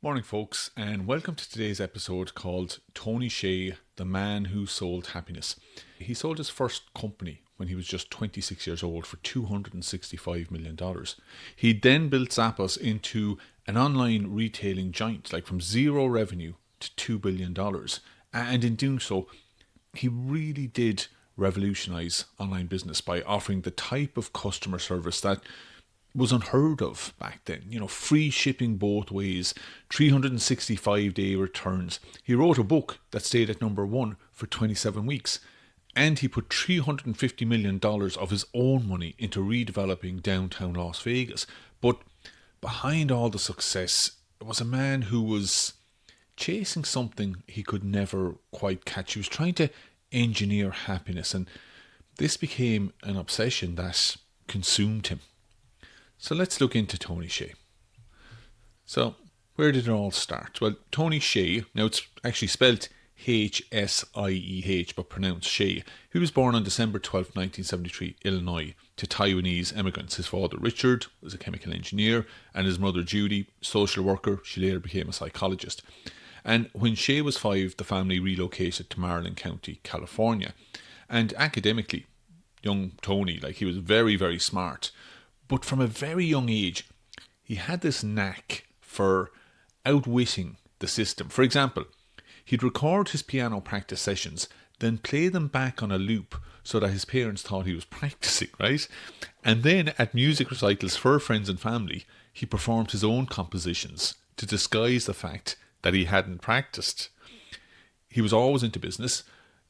Morning, folks, and welcome to today's episode called Tony Hsieh, the man who sold happiness. He sold his first company when he was just 26 years old for $265 million. He then built Zappos into an online retailing giant, like from zero revenue to $2 billion. And in doing so, he really did revolutionize online business by offering the type of customer service that was unheard of back then. Free shipping both ways, 365-day returns. He wrote a book that stayed at number one for 27 weeks. And he put $350 million of his own money into redeveloping downtown Las Vegas. But behind all the success was a man who was chasing something he could never quite catch. He was trying to engineer happiness, and this became an obsession that consumed him. So let's look into Tony Hsieh. So where did it all start? Well, Tony Hsieh, now it's actually spelled Hsieh but pronounced Hsieh. He was born on December 12, 1973, Illinois, to Taiwanese immigrants. His father, Richard, was a chemical engineer, and his mother, Judy, social worker. She later became a psychologist. And when Hsieh was 5, the family relocated to Marin County, California. And academically, young Tony, he was very, very smart. But from a very young age, he had this knack for outwitting the system. For example, he'd record his piano practice sessions, then play them back on a loop so that his parents thought he was practicing, right? And then at music recitals for friends and family, he performed his own compositions to disguise the fact that he hadn't practiced. He was always into business.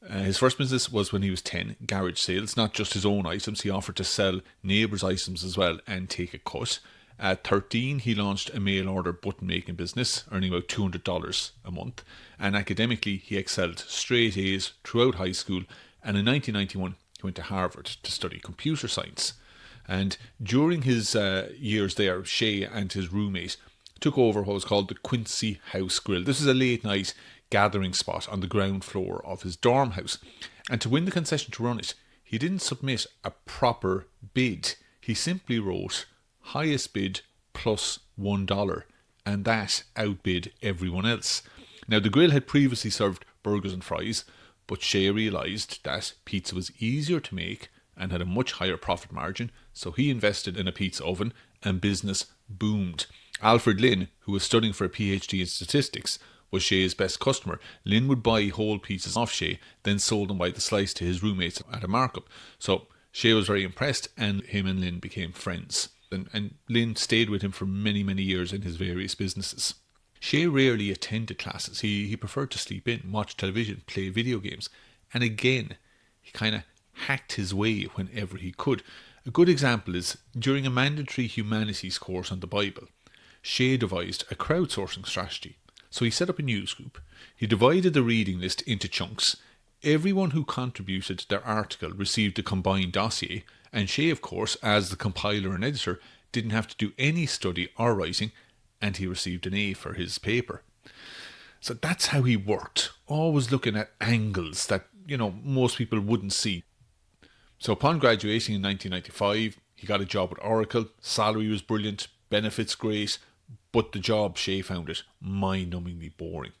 His first business was when he was 10, garage sales, not just his own items. He offered to sell neighbours' items as well and take a cut. At 13, he launched a mail-order button-making business, earning about $200 a month. And academically, he excelled straight A's throughout high school. And in 1991, he went to Harvard to study computer science. And during his years there, Hsieh and his roommate took over what was called the Quincy House Grill. This is a late-night gathering spot on the ground floor of his dorm house. And to win the concession to run it, he didn't submit a proper bid. He simply wrote highest bid plus $1, and that outbid everyone else. Now, the grill had previously served burgers and fries, but Hsieh realised that pizza was easier to make and had a much higher profit margin, so he invested in a pizza oven and business boomed. Alfred Lin, who was studying for a PhD in statistics, was Hsieh's best customer. Lin would buy whole pizzas off Hsieh, then sold them by the slice to his roommates at a markup. So Hsieh was very impressed, and him and Lin became friends. And Lin stayed with him for many, many years in his various businesses. Hsieh rarely attended classes. He preferred to sleep in, watch television, play video games. And again, he kind of hacked his way whenever he could. A good example is during a mandatory humanities course on the Bible, Hsieh devised a crowdsourcing strategy. So he set up a newsgroup. He divided the reading list into chunks. Everyone who contributed their article received a combined dossier, and Hsieh, of course, as the compiler and editor, didn't have to do any study or writing, and he received an A for his paper. So that's how he worked, always looking at angles that, most people wouldn't see. So upon graduating in 1995, he got a job at Oracle. Salary was brilliant, benefits great, but the job, Hsieh found it mind-numbingly boring.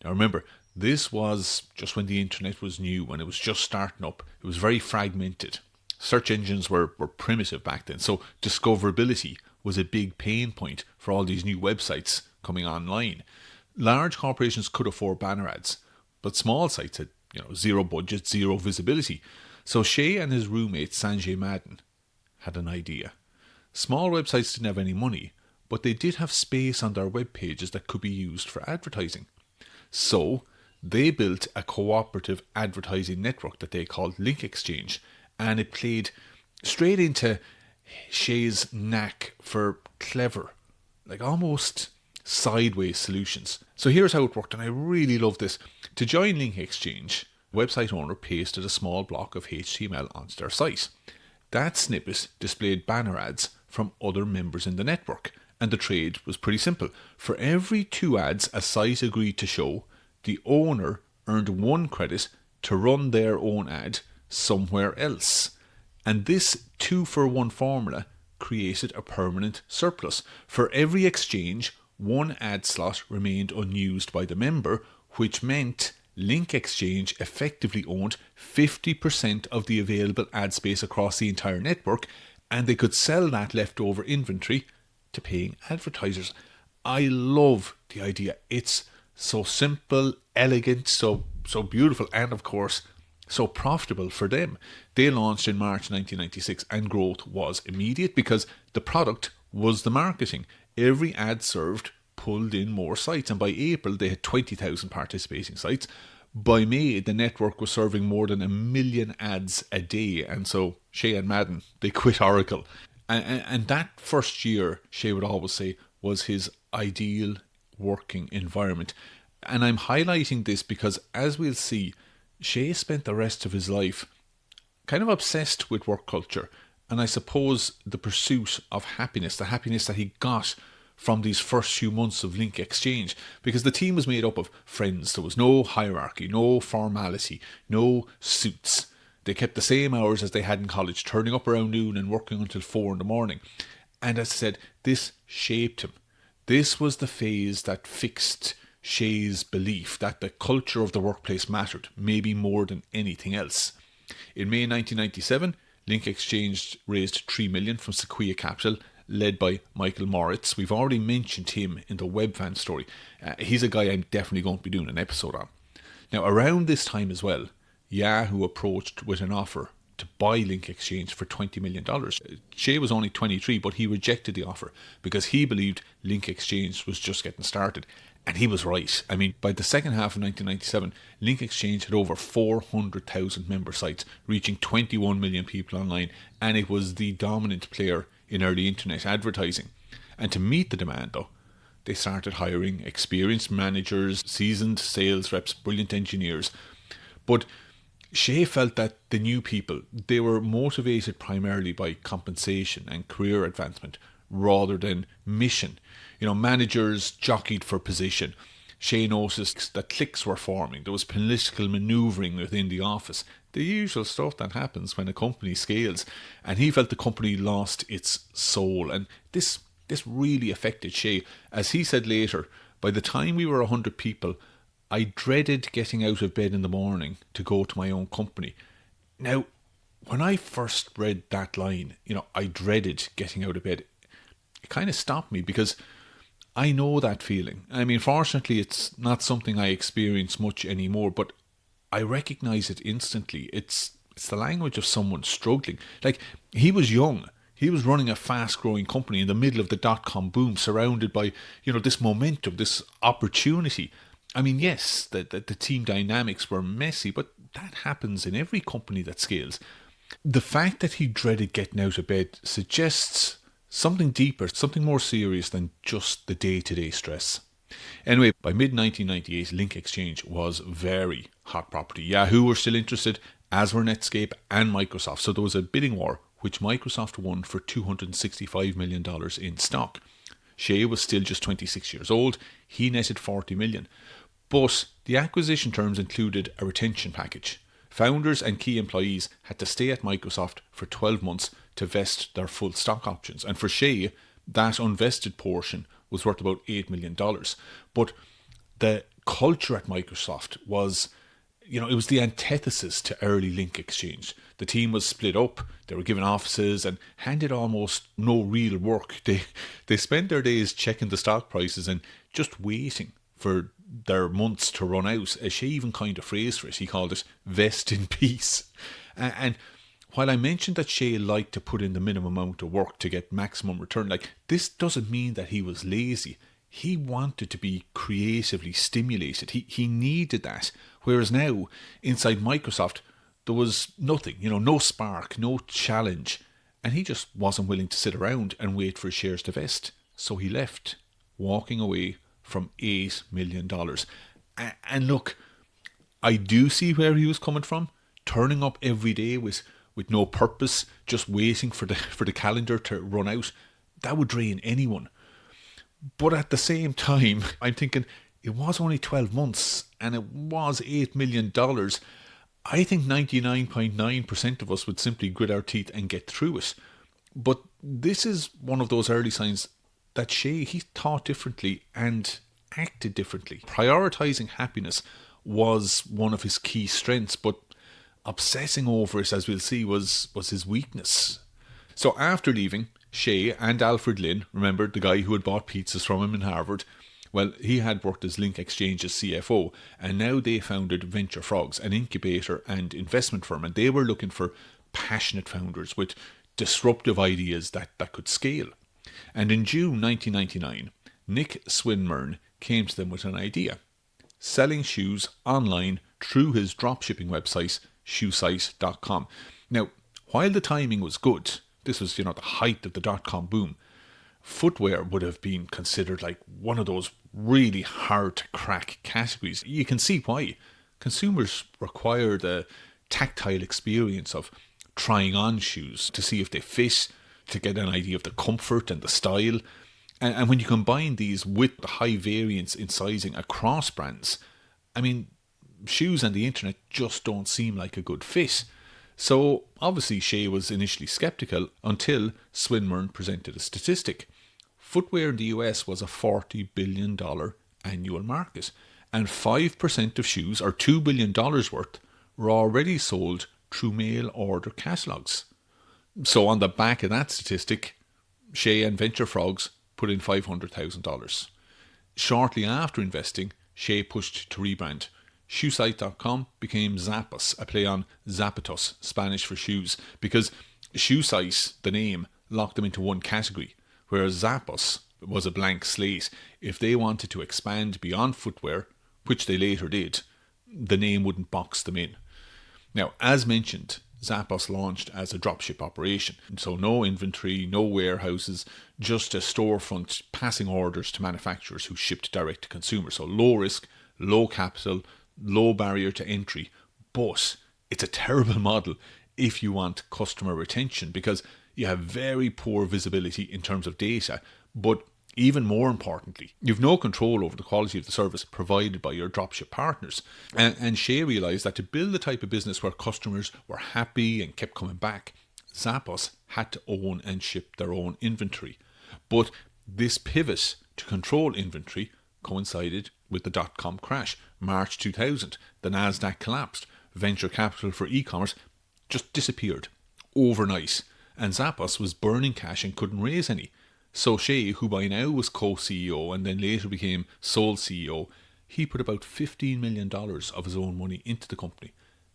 Now remember, this was just when the internet was new, when it was just starting up. It was very fragmented. Search engines were primitive back then, so discoverability was a big pain point for all these new websites coming online. Large corporations could afford banner ads, but small sites had zero budget, zero visibility. So Hsieh and his roommate Sanjay Madden had an idea. Small websites didn't have any money, but they did have space on their web pages that could be used for advertising. So they built a cooperative advertising network that they called Link Exchange, and it played straight into Hsieh's knack for clever, almost sideways solutions. So here's how it worked, and I really love this. To join Link Exchange, the website owner pasted a small block of HTML onto their site. That snippet displayed banner ads from other members in the network. And the trade was pretty simple. For every 2 ads a site agreed to show, the owner earned 1 credit to run their own ad somewhere else. And this 2-for-1 formula created a permanent surplus. For every exchange, one ad slot remained unused by the member, which meant Link Exchange effectively owned 50% of the available ad space across the entire network, and they could sell that leftover inventory to paying advertisers. I love the idea. It's so simple, elegant, so beautiful, and of course, so profitable for them. They launched in March 1996 and growth was immediate because the product was the marketing. Every ad served pulled in more sites, and by April they had 20,000 participating sites. By May, the network was serving more than 1 million ads a day, and so Hsieh and Madden, they quit Oracle. And that first year, Hsieh would always say, was his ideal working environment. And I'm highlighting this because, as we'll see, Hsieh spent the rest of his life kind of obsessed with work culture. And I suppose the pursuit of happiness, the happiness that he got from these first few months of Link Exchange, because the team was made up of friends. There was no hierarchy, no formality, no suits. They kept the same hours as they had in college, turning up around noon and working until 4 in the morning. And as I said, this shaped him. This was the phase that fixed Hsieh's belief that the culture of the workplace mattered, maybe more than anything else. In May 1997, Link Exchange raised $3 million from Sequoia Capital, led by Michael Moritz. We've already mentioned him in the Webvan story. He's a guy I'm definitely going to be doing an episode on. Now, around this time as well, Yahoo approached with an offer to buy Link Exchange for $20 million. Hsieh was only 23, but he rejected the offer because he believed Link Exchange was just getting started. And he was right. I mean, by the second half of 1997, Link Exchange had over 400,000 member sites, reaching 21 million people online, and it was the dominant player in early internet advertising. And to meet the demand, though, they started hiring experienced managers, seasoned sales reps, brilliant engineers. But Hsieh felt that the new people, they were motivated primarily by compensation and career advancement rather than mission. You know, managers jockeyed for position. Hsieh noticed that cliques were forming. There was political manoeuvring within the office. The usual stuff that happens when a company scales. And he felt the company lost its soul. And this really affected Hsieh. As he said later, by the time we were 100 people, I dreaded getting out of bed in the morning to go to my own company. Now, when I first read that line, I dreaded getting out of bed. It kind of stopped me because I know that feeling. I mean, fortunately, it's not something I experience much anymore, but I recognize it instantly. It's the language of someone struggling. Like, he was young. He was running a fast-growing company in the middle of the dot-com boom, surrounded by, this momentum, this opportunity. I mean, yes, the team dynamics were messy, but that happens in every company that scales. The fact that he dreaded getting out of bed suggests something deeper, something more serious than just the day-to-day stress. Anyway, by mid-1998, Link Exchange was very hot property. Yahoo were still interested, as were Netscape and Microsoft. So there was a bidding war, which Microsoft won for $265 million in stock. Hsieh was still just 26 years old. He netted $40 million. But the acquisition terms included a retention package. Founders and key employees had to stay at Microsoft for 12 months to vest their full stock options. And for Hsieh, that unvested portion was worth about $8 million. But the culture at Microsoft was, it was the antithesis to early Link Exchange. The team was split up, they were given offices and handed almost no real work. They spent their days checking the stock prices and just waiting for their months to run out. Hsieh even coined a phrase for it. He called it "vest in peace." And while I mentioned that Hsieh liked to put in the minimum amount of work to get maximum return, this doesn't mean that he was lazy. He wanted to be creatively stimulated. He needed that. Whereas now, inside Microsoft, there was nothing, no spark, no challenge. And he just wasn't willing to sit around and wait for his shares to vest. So he left, walking away from $8 million. And look, I do see where he was coming from. Turning up every day with no purpose, just waiting for the calendar to run out, that would drain anyone. But at the same time, I'm thinking, it was only 12 months and it was $8 million. I think 99.9% of us would simply grit our teeth and get through it. But this is one of those early signs that Hsieh, he thought differently and acted differently. Prioritizing happiness was one of his key strengths, but obsessing over it, as we'll see, was his weakness. So after leaving, Hsieh and Alfred Lin, remember the guy who had bought pizzas from him in Harvard, well, he had worked as Link Exchange's CFO, and now they founded Venture Frogs, an incubator and investment firm, and they were looking for passionate founders with disruptive ideas that could scale. And in June 1999, Nick Swinmurn came to them with an idea: selling shoes online through his dropshipping website, Hsieh.com. Now, while the timing was good, this was, the height of the dot-com boom, footwear would have been considered like one of those really hard to crack categories. You can see why. Consumers require the tactile experience of trying on shoes to see if they fit, to get an idea of the comfort and the style. And when you combine these with the high variance in sizing across brands, I mean, shoes and the internet just don't seem like a good fit. So obviously Hsieh was initially skeptical until Swinmurn presented a statistic. Footwear in the US was a $40 billion annual market, and 5% of shoes, or $2 billion worth, were already sold through mail order catalogues. So on the back of that statistic, Hsieh and Venture Frogs put in $500,000. Shortly after investing, Hsieh pushed to rebrand. Hsieh.com became Zappos, a play on zapatos, Spanish for shoes, because Hsieh, the name, locked them into one category, whereas Zappos was a blank slate. If they wanted to expand beyond footwear, which they later did, the name wouldn't box them in. Now, as mentioned, Zappos launched as a dropship operation, so no inventory, no warehouses, just a storefront passing orders to manufacturers who shipped direct to consumers. So low risk, low capital, low barrier to entry, but it's a terrible model if you want customer retention, because you have very poor visibility in terms of data, but even more importantly, you've no control over the quality of the service provided by your dropship partners. And Hsieh realised that to build the type of business where customers were happy and kept coming back, Zappos had to own and ship their own inventory. But this pivot to control inventory coincided with the dot-com crash. March 2000, the Nasdaq collapsed. Venture capital for e-commerce just disappeared overnight, and Zappos was burning cash and couldn't raise any. So Hsieh, who by now was co-CEO and then later became sole CEO, he put about $15 million of his own money into the company.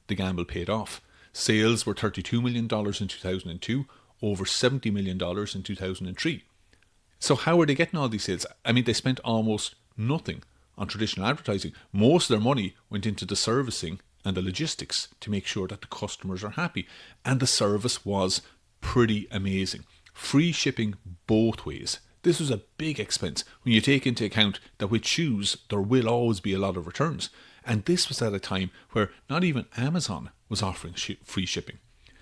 The gamble paid off. Sales were $32 million in 2002, over $70 million in 2003. So how are they getting all these sales? I mean, they spent almost nothing on traditional advertising. Most of their money went into the servicing and the logistics to make sure that the customers are happy. And the service was pretty amazing. Free shipping both ways. This was a big expense when you take into account that with shoes there will always be a lot of returns. And this was at a time where not even Amazon was offering free shipping.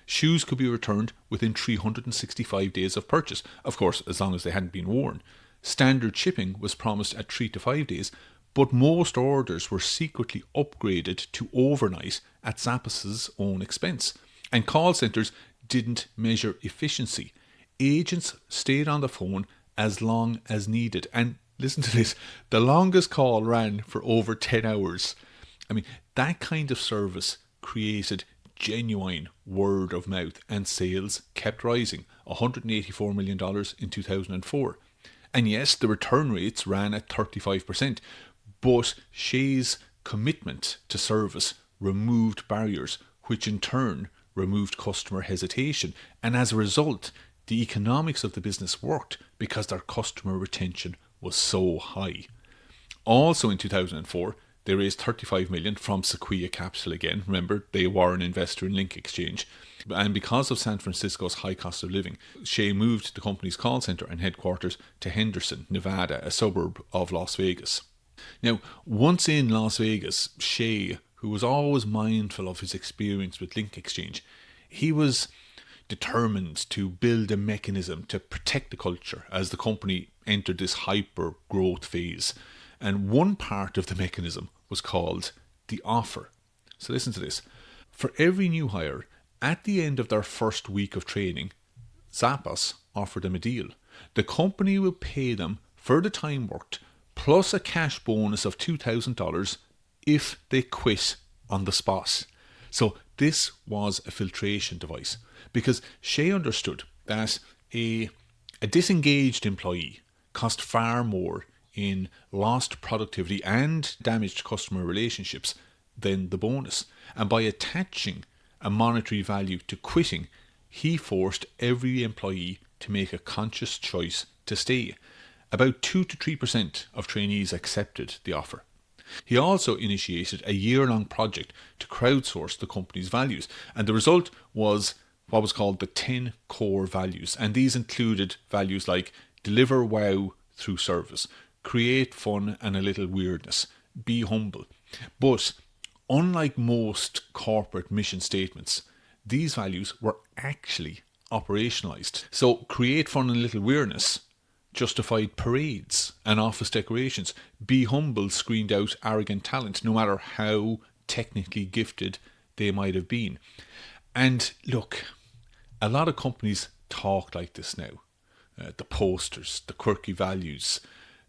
Shoes could be returned within 365 days of purchase, of course as long as they hadn't been worn. Standard shipping was promised at 3 to 5 days, but most orders were secretly upgraded to overnight at Zappos' own expense. And call centres didn't measure efficiency. Agents stayed on the phone as long as needed. And listen to this, the longest call ran for over 10 hours. I mean, that kind of service created genuine word of mouth, and sales kept rising. $184 million in 2004. And yes, the return rates ran at 35%, but Hsieh's commitment to service removed barriers, which in turn removed customer hesitation. And as a result, the economics of the business worked because their customer retention was so high. Also in 2004, they raised $35 million from Sequoia Capital again. Remember, they were an investor in Link Exchange. And because of San Francisco's high cost of living, Hsieh moved the company's call center and headquarters to Henderson, Nevada, a suburb of Las Vegas. Now, once in Las Vegas, Hsieh, who was always mindful of his experience with Link Exchange, he was determined to build a mechanism to protect the culture as the company entered this hyper growth phase. And one part of the mechanism was called the offer. So listen to this. For every new hire, at the end of their first week of training, Zappos offered them a deal. The company will pay them for the time worked, plus a cash bonus of $2,000 if they quit on the spot. So this was a filtration device, because Hsieh understood that a disengaged employee cost far more in lost productivity and damaged customer relationships than the bonus. And by attaching a monetary value to quitting, he forced every employee to make a conscious choice to stay. About 2 to 3% of trainees accepted the offer. He also initiated a year-long project to crowdsource the company's values, and the result was what was called the 10 core values, and these included values like deliver wow through service, create fun and a little weirdness, be humble. But unlike most corporate mission statements, these values were actually operationalized. So create fun and a little weirdness justified parades and office decorations. Be humble screened out arrogant talent, no matter how technically gifted they might have been. And look, a lot of companies talk like this now. The posters, the quirky values,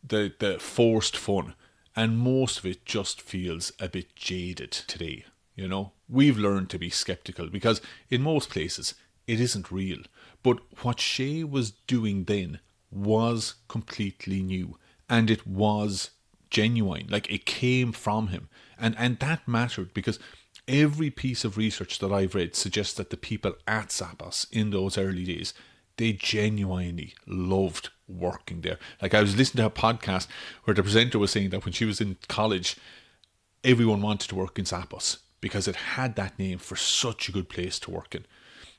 the forced fun, and most of it just feels a bit jaded today. You know, we've learned to be skeptical because in most places it isn't real. But what Hsieh was doing then was completely new, and it was genuine. Like, it came from him, and that mattered because every piece of research that I've read suggests that the people at Zappos in those early days, they genuinely loved working there. Like, I was listening to a podcast where the presenter was saying that when she was in college, everyone wanted to work in Zappos because it had that name for such a good place to work in.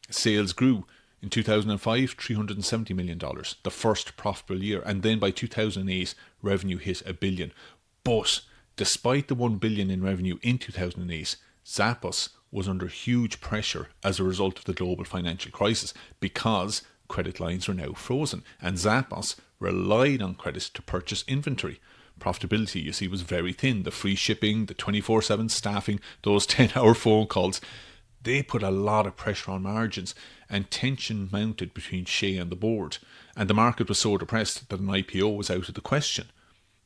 Sales grew. In 2005, $370 million, the first profitable year. And then by 2008, revenue hit $1 billion. But despite the $1 billion in revenue in 2008, Zappos was under huge pressure as a result of the global financial crisis because credit lines were now frozen. And Zappos relied on credit to purchase inventory. Profitability, you see, was very thin. The free shipping, the 24/7 staffing, those 10-hour phone calls, they put a lot of pressure on margins, and tension mounted between Hsieh and the board, and the market was so depressed that an IPO was out of the question.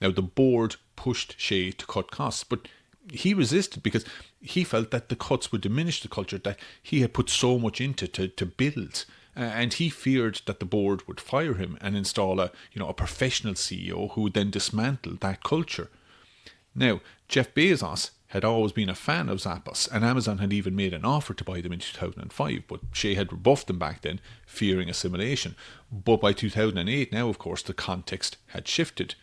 Now, the board pushed Hsieh to cut costs, but he resisted because he felt that the cuts would diminish the culture that he had put so much into to build, and he feared that the board would fire him and install a professional CEO who would then dismantle that culture. Now, Jeff Bezos had always been a fan of Zappos, and Amazon had even made an offer to buy them in 2005, but Hsieh had rebuffed them back then, fearing assimilation. But by 2008, now of course the context had shifted.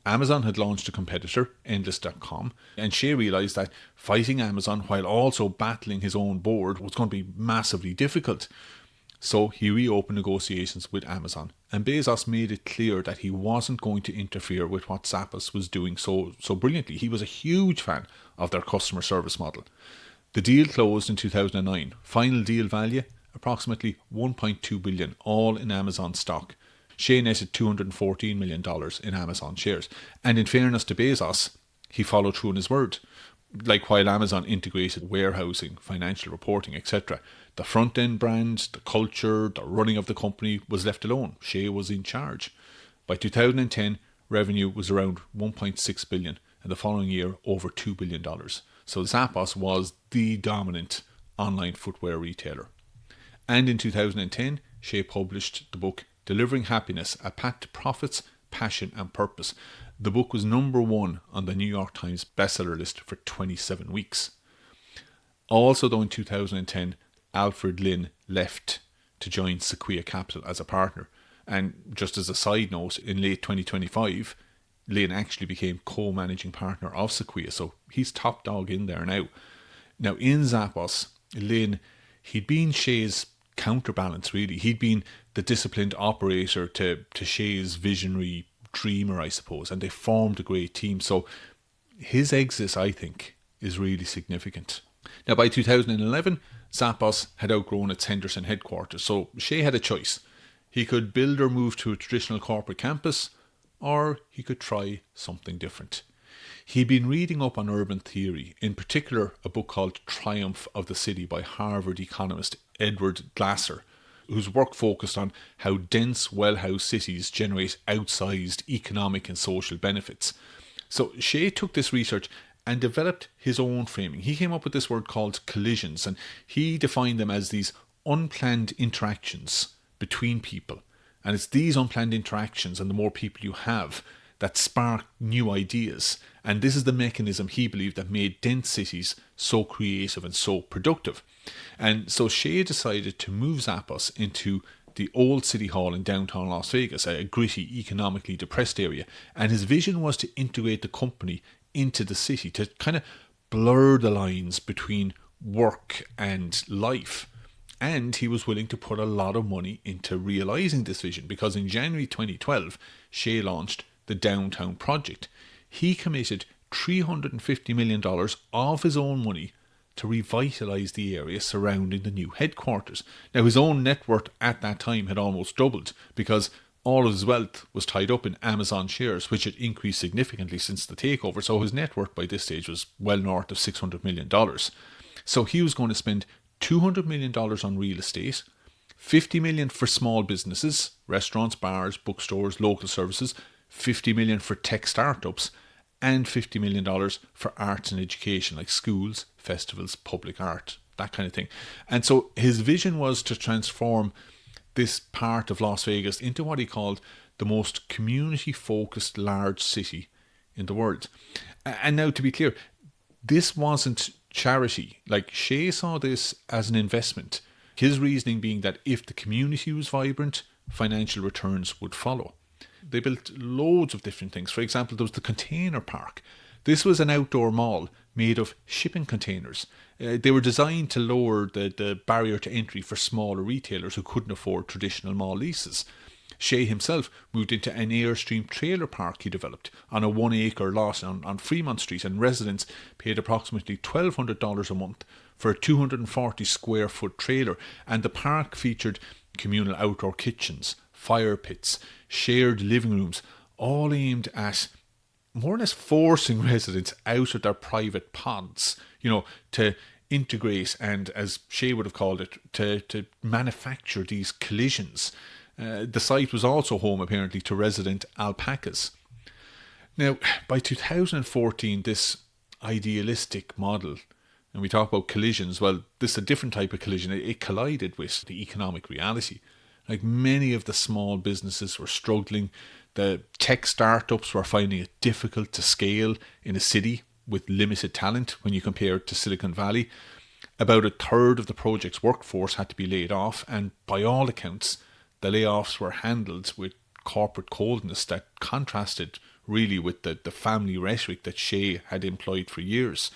Amazon had launched a competitor, Endless.com, and Hsieh realised that fighting Amazon while also battling his own board was going to be massively difficult. So he reopened negotiations with Amazon, and Bezos made it clear that he wasn't going to interfere with what Zappos was doing so brilliantly. He was a huge fan of their customer service model. The deal closed in 2009. Final deal value, approximately $1.2 billion, all in Amazon stock. Hsieh netted $214 million in Amazon shares. And in fairness to Bezos, he followed through on his word. Like, while Amazon integrated warehousing, financial reporting, etc., the front-end brand, the culture, the running of the company was left alone. Hsieh was in charge. By 2010, revenue was around $1.6 billion, and the following year, over $2 billion. So Zappos was the dominant online footwear retailer. And in 2010, Hsieh published the book Delivering Happiness, A Path to Profits, Passion and Purpose. The book was #1 on the New York Times bestseller list for 27 weeks. Also, though, in 2010, Alfred Lin left to join Sequoia Capital as a partner. And just as a side note, in late 2025, Lin actually became co-managing partner of Sequoia, so he's top dog in there now. Now, in Zappos, Lin, he'd been Hsieh's counterbalance, really. He'd been the disciplined operator to Hsieh's visionary dreamer, I suppose, and they formed a great team. So his exit, I think, is really significant. Now, by 2011, Zappos had outgrown its Henderson headquarters, so Hsieh had a choice. He could build or move to a traditional corporate campus, or he could try something different. He'd been reading up on urban theory, in particular a book called Triumph of the City by Harvard economist Edward Glasser, whose work focused on how dense, well-housed cities generate outsized economic and social benefits. So Hsieh took this research and developed his own framing. He came up with this word called collisions, and he defined them as these unplanned interactions between people. And it's these unplanned interactions and the more people you have that spark new ideas. And this is the mechanism he believed that made dense cities so creative and so productive. And so Hsieh decided to move Zappos into the old city hall in downtown Las Vegas, a gritty, economically depressed area. And his vision was to integrate the company into the city, to kind of blur the lines between work and life. And he was willing to put a lot of money into realising this vision, because in January 2012, Hsieh launched the Downtown Project. He committed $350 million of his own money to revitalise the area surrounding the new headquarters. Now, his own net worth at that time had almost doubled, because all of his wealth was tied up in Amazon shares, which had increased significantly since the takeover. So his net worth by this stage was well north of $600 million. So he was going to spend $200 million on real estate, $50 million for small businesses, restaurants, bars, bookstores, local services, $50 million for tech startups, and $50 million for arts and education, like schools, festivals, public art, that kind of thing. And so his vision was to transform this part of Las Vegas into what he called the most community-focused large city in the world. And now, to be clear, this wasn't charity. Like, Hsieh saw this as an investment. His reasoning being that if the community was vibrant, financial returns would follow. They built loads of different things. For example, there was the container park. This was an outdoor mall made of shipping containers. They were designed to lower the barrier to entry for smaller retailers who couldn't afford traditional mall leases. Hsieh himself moved into an Airstream trailer park he developed on a 1-acre lot on Fremont Street, and residents paid approximately $1,200 a month for a 240 square foot trailer. And the park featured communal outdoor kitchens, fire pits, shared living rooms, all aimed at more or less forcing residents out of their private pods, to integrate and, as Hsieh would have called it, to manufacture these collisions. The site was also home, apparently, to resident alpacas. Now, by 2014, this idealistic model, and we talk about collisions, well, this is a different type of collision. It collided with the economic reality. Like, many of the small businesses were struggling. The tech startups were finding it difficult to scale in a city with limited talent when you compare it to Silicon Valley. About a third of the project's workforce had to be laid off, and by all accounts, the layoffs were handled with corporate coldness that contrasted really with the family rhetoric that Hsieh had employed for years.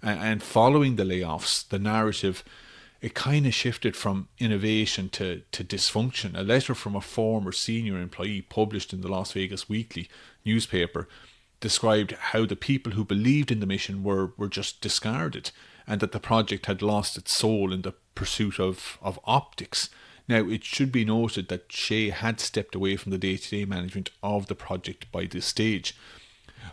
And following the layoffs, the narrative, it kind of shifted from innovation to dysfunction. A letter from a former senior employee published in the Las Vegas Weekly newspaper described how the people who believed in the mission were just discarded, and that the project had lost its soul in the pursuit of optics. Now, it should be noted that Hsieh had stepped away from the day-to-day management of the project by this stage.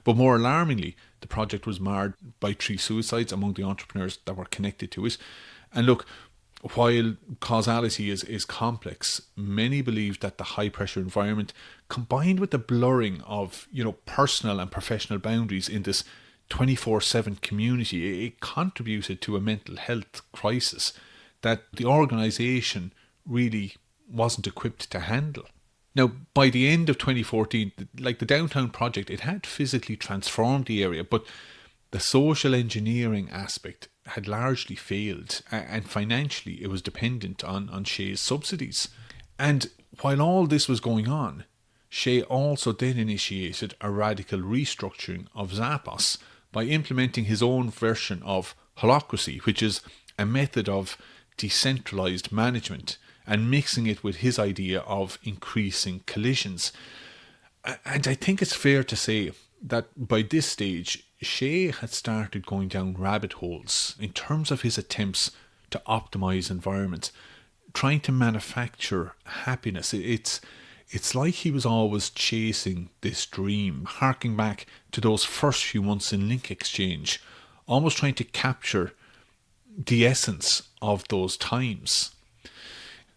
But more alarmingly, the project was marred by 3 suicides among the entrepreneurs that were connected to it. And look, while causality is complex, many believe that the high-pressure environment, combined with the blurring of personal and professional boundaries in this 24/7 community, it contributed to a mental health crisis that the organisation really wasn't equipped to handle. Now, by the end of 2014, like the Downtown Project, it had physically transformed the area, but the social engineering aspect had largely failed, and financially it was dependent on Hsieh's subsidies. And while all this was going on, Hsieh also then initiated a radical restructuring of Zappos by implementing his own version of holacracy, which is a method of decentralized management, and mixing it with his idea of increasing collisions. And I think it's fair to say that by this stage, Hsieh had started going down rabbit holes in terms of his attempts to optimize environments, trying to manufacture happiness. It's like he was always chasing this dream, harking back to those first few months in Link Exchange, almost trying to capture the essence of those times.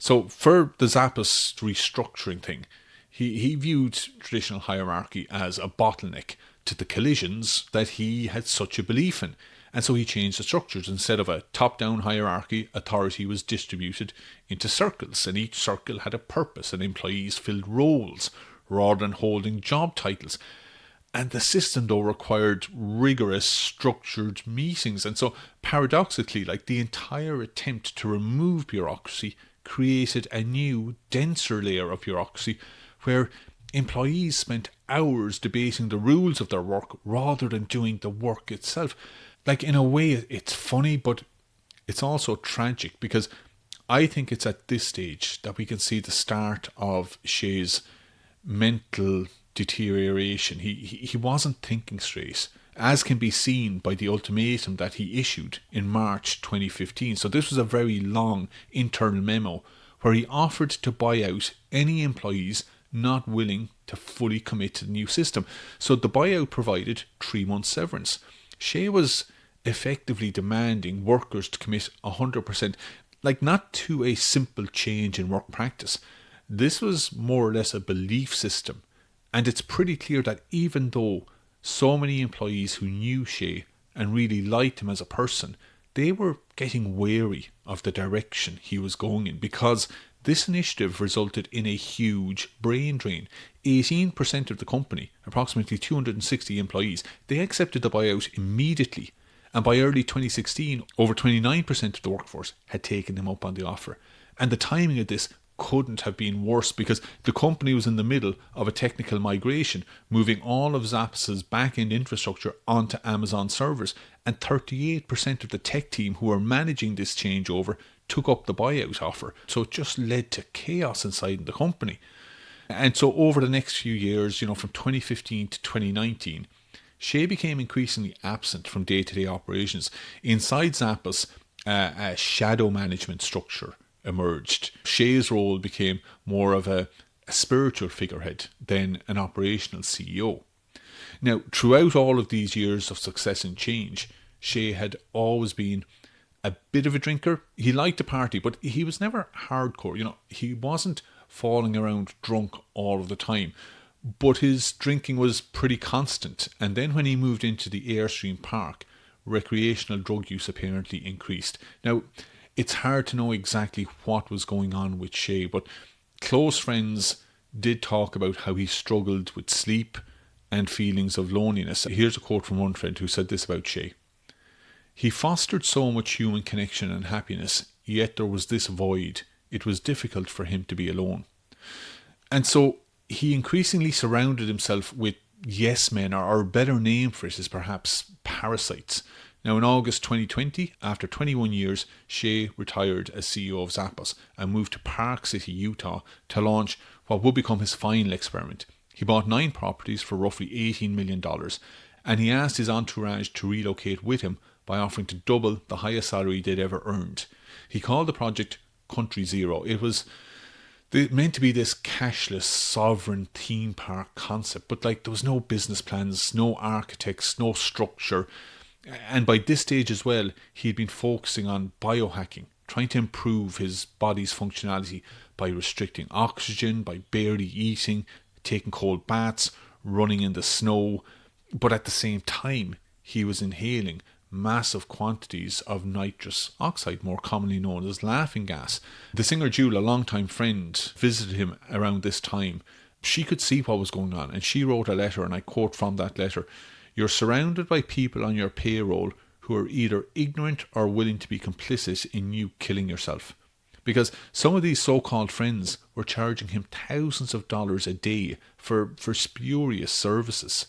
So for the Zappos restructuring thing, he viewed traditional hierarchy as a bottleneck to the collisions that he had such a belief in. And so he changed the structures. Instead of a top-down hierarchy, authority was distributed into circles, and each circle had a purpose, and employees filled roles rather than holding job titles. And the system, though, required rigorous, structured meetings. And so, paradoxically, like the entire attempt to remove bureaucracy created a new, denser layer of bureaucracy where employees spent hours debating the rules of their work rather than doing the work itself. Like, in a way, it's funny, but it's also tragic, because I think it's at this stage that we can see the start of Hsieh's mental deterioration. He wasn't thinking straight, as can be seen by the ultimatum that he issued in March 2015. So this was a very long internal memo where he offered to buy out any employees not willing to fully commit to the new system. So the buyout provided 3 months severance. Hsieh was effectively demanding workers to commit 100%, like not to a simple change in work practice. This was more or less a belief system. And it's pretty clear that even though so many employees who knew Hsieh and really liked him as a person, they were getting wary of the direction he was going in, because this initiative resulted in a huge brain drain. 18% of the company, approximately 260 employees, they accepted the buyout immediately. And by early 2016, over 29% of the workforce had taken him up on the offer. And the timing of this couldn't have been worse, because the company was in the middle of a technical migration, moving all of Zappos' back-end infrastructure onto Amazon servers, and 38% of the tech team who were managing this changeover took up the buyout offer. So it just led to chaos inside the company. And so over the next few years, from 2015 to 2019, Hsieh became increasingly absent from day-to-day operations. Inside Zappos, a shadow management structure emerged. Hsieh's role became more of a spiritual figurehead than an operational CEO. Now, throughout all of these years of success and change, Hsieh had always been a bit of a drinker. He liked to party, but he was never hardcore. He wasn't falling around drunk all of the time, but his drinking was pretty constant. And then when he moved into the Airstream Park, recreational drug use apparently increased. Now, it's hard to know exactly what was going on with Hsieh, but close friends did talk about how he struggled with sleep and feelings of loneliness. Here's a quote from one friend who said this about Hsieh. He fostered so much human connection and happiness, yet there was this void. It was difficult for him to be alone. And so he increasingly surrounded himself with yes men, or a better name for it is perhaps parasites. Now, in August 2020, after 21 years, Hsieh retired as CEO of Zappos and moved to Park City, Utah, to launch what would become his final experiment. He bought 9 properties for roughly $18 million, and he asked his entourage to relocate with him by offering to double the highest salary they'd ever earned. He called the project Country Zero. It was meant to be this cashless, sovereign theme park concept, but there was no business plans, no architects, no structure. And by this stage as well, he'd been focusing on biohacking, trying to improve his body's functionality by restricting oxygen, by barely eating, taking cold baths, running in the snow. But at the same time, he was inhaling massive quantities of nitrous oxide, more commonly known as laughing gas. The singer Jewel, a longtime friend, visited him around this time. She could see what was going on, and she wrote a letter, and I quote from that letter, "You're surrounded by people on your payroll who are either ignorant or willing to be complicit in you killing yourself." Because some of these so-called friends were charging him thousands of dollars a day for spurious services.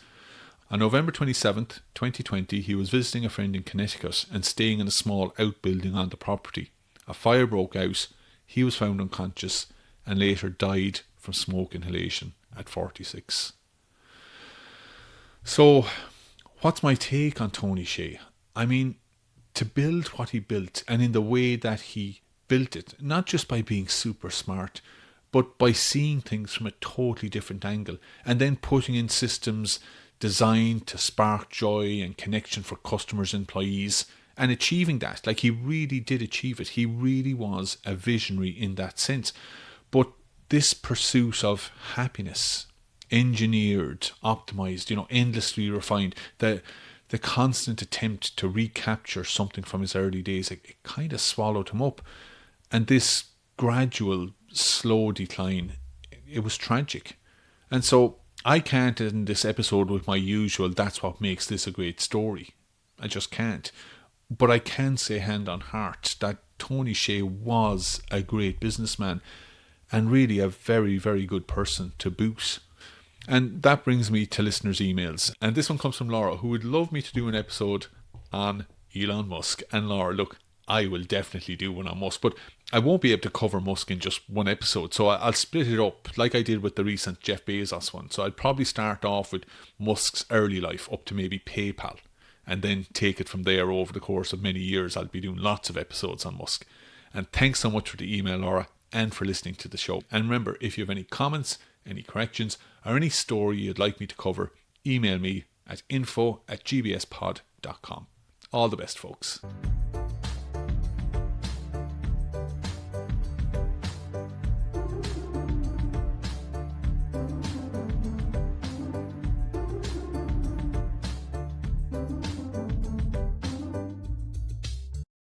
On November 27th, 2020, he was visiting a friend in Connecticut and staying in a small outbuilding on the property. A fire broke out, he was found unconscious, and later died from smoke inhalation at 46. So, what's my take on Tony Hsieh? I mean, to build what he built, and in the way that he built it, not just by being super smart, but by seeing things from a totally different angle, and then putting in systems designed to spark joy and connection for customers, employees, and achieving that. Like, he really did achieve it. He really was a visionary in that sense. But this pursuit of happiness, engineered, optimized, endlessly refined, the constant attempt to recapture something from his early days, it kind of swallowed him up. And this gradual, slow decline, it was tragic. And so I can't end this episode with my usual, that's what makes this a great story. I just can't. But I can say hand on heart that Tony Hsieh was a great businessman and really a very, very good person to boot. And that brings me to listeners' emails. And this one comes from Laura, who would love me to do an episode on Elon Musk. And Laura, look, I will definitely do one on Musk, but I won't be able to cover Musk in just one episode. So I'll split it up like I did with the recent Jeff Bezos one. So I'd probably start off with Musk's early life up to maybe PayPal, and then take it from there over the course of many years. I'll be doing lots of episodes on Musk. And thanks so much for the email, Laura, and for listening to the show. And remember, if you have any comments, any corrections, or any story you'd like me to cover, email me at info@gbspod.com. All the best, folks.